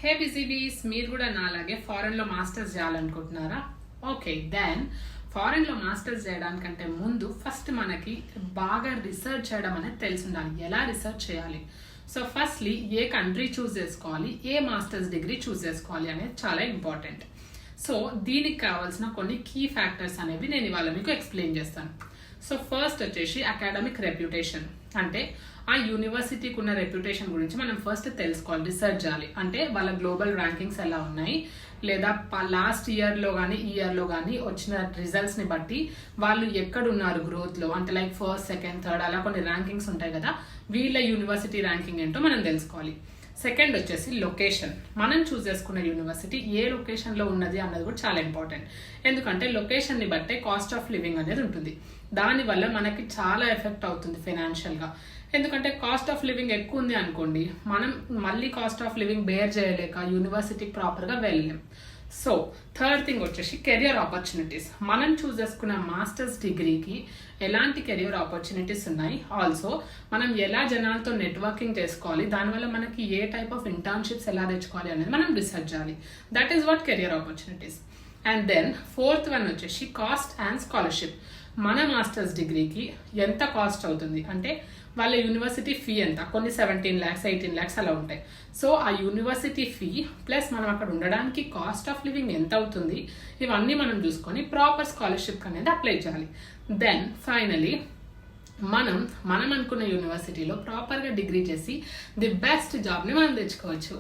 హే బిజీబీస్, మీరు కూడా నాలాగే ఫారెన్లో మాస్టర్స్ చేయాలనుకుంటున్నారా? ఓకే, దెన్ ఫారెన్లో మాస్టర్స్ చేయడానికంటే ముందు ఫస్ట్ మనకి బాగా రీసెర్చ్ చేయడం అనేది తెలిసి ఉండాలి. ఎలా రీసెర్చ్ చేయాలి? సో ఫస్ట్లీ ఏ కంట్రీ చూస్ చేసుకోవాలి, ఏ మాస్టర్స్ డిగ్రీ చూస్ చేసుకోవాలి అనేది చాలా ఇంపార్టెంట్. సో దీనికి కావాల్సిన కొన్ని కీ ఫ్యాక్టర్స్ అనేవి నేను ఇవాళ మీకు ఎక్స్ప్లెయిన్ చేస్తాను. సో ఫస్ట్ వచ్చేసి అకాడమిక్ రెప్యుటేషన్, అంటే ఆ యూనివర్సిటీకి ఉన్న రెప్యుటేషన్ గురించి మనం ఫస్ట్ తెలుసుకోవాలి, రీసెర్చ్ చేయాలి. అంటే వాళ్ళ గ్లోబల్ ర్యాంకింగ్స్ ఎలా ఉన్నాయి, లేదా లాస్ట్ ఇయర్లో కానీ ఈ ఇయర్లో కానీ వచ్చిన రిజల్ట్స్ని బట్టి వాళ్ళు ఎక్కడున్నారు గ్రోత్లో, అంటే లైక్ ఫస్ట్, సెకండ్, థర్డ్ అలా కొన్ని ర్యాంకింగ్స్ ఉంటాయి కదా, వీళ్ళ యూనివర్సిటీ ర్యాంకింగ్ ఏంటో మనం తెలుసుకోవాలి. సెకండ్ వచ్చేసి లొకేషన్, మనం చూస్ చేసుకున్న యూనివర్సిటీ ఏ లొకేషన్లో ఉన్నది అన్నది కూడా చాలా ఇంపార్టెంట్. ఎందుకంటే లొకేషన్ని బట్టే కాస్ట్ ఆఫ్ లివింగ్ అనేది ఉంటుంది. దానివల్ల మనకి చాలా ఎఫెక్ట్ అవుతుంది ఫైనాన్షియల్గా. ఎందుకంటే కాస్ట్ ఆఫ్ లివింగ్ ఎక్కువ ఉంది అనుకోండి, మనం మళ్ళీ కాస్ట్ ఆఫ్ లివింగ్ బేర్ చేయలేక యూనివర్సిటీకి ప్రాపర్గా వెళ్ళలేం. సో థర్డ్ థింగ్ వచ్చేసి కెరియర్ ఆపర్చునిటీస్. మనం చూస్ చేసుకున్న మాస్టర్స్ డిగ్రీకి ఎలాంటి కెరియర్ ఆపర్చునిటీస్ ఉన్నాయి, ఆల్సో మనం ఎలా జనాలతో నెట్వర్కింగ్ చేసుకోవాలి, దానివల్ల మనకి ఏ టైప్ ఆఫ్ ఇంటర్న్షిప్స్ ఎలా తెచ్చుకోవాలి అనేది మనం రీసెర్చ్ చేయాలి. That is what career opportunities. And then fourth one వచ్చేసి కాస్ట్ అండ్ స్కాలర్షిప్. మన మాస్టర్స్ డిగ్రీకి ఎంత కాస్ట్ అవుతుంది, అంటే వాళ్ళ యూనివర్సిటీ ఫీ ఎంత, కొన్ని 17 lakhs 18 lakhs అలా ఉంటాయి. సో ఆ యూనివర్సిటీ ఫీ ప్లస్ మనం అక్కడ ఉండడానికి కాస్ట్ ఆఫ్ లివింగ్ ఎంత అవుతుంది, ఇవన్నీ మనం చూసుకొని ప్రాపర్ స్కాలర్షిప్ అనేది అప్లై చేయాలి. దెన్ ఫైనలీ మనం అనుకున్న యూనివర్సిటీలో ప్రాపర్గా డిగ్రీ చేసి ది బెస్ట్ జాబ్ని మనం తెచ్చుకోవచ్చు.